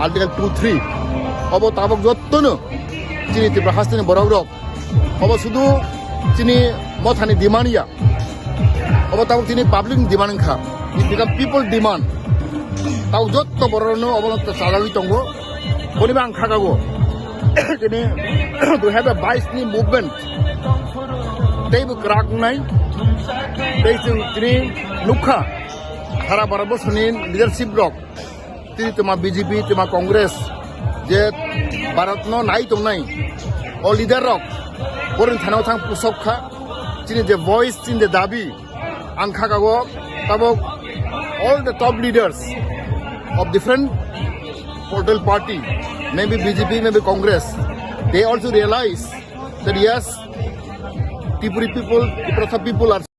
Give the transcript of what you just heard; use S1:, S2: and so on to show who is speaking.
S1: Article 2.3 obo tabok jottono chini Tripura hastini borogrok obo sudu chini mothani dimania obo tabok chini public demand kha it become people demand tau jotto borono obo salari tongo boni bang khagago chini to have a bicycle movement tei bu krak nai tei chini nukha Sara ভারতবর্ষনি leadership rock তিনি তোমার BJP তোমার কংগ্রেস যে ভারত নাই তো নাই ও leader rock বরং থানাও থাং পুসক খা চিনি যে ভয়েস চিনি যে দাবি আংখা কাগো তাবক all the top leaders of different political party maybe BJP maybe Congress they also realize that yes Tripura people are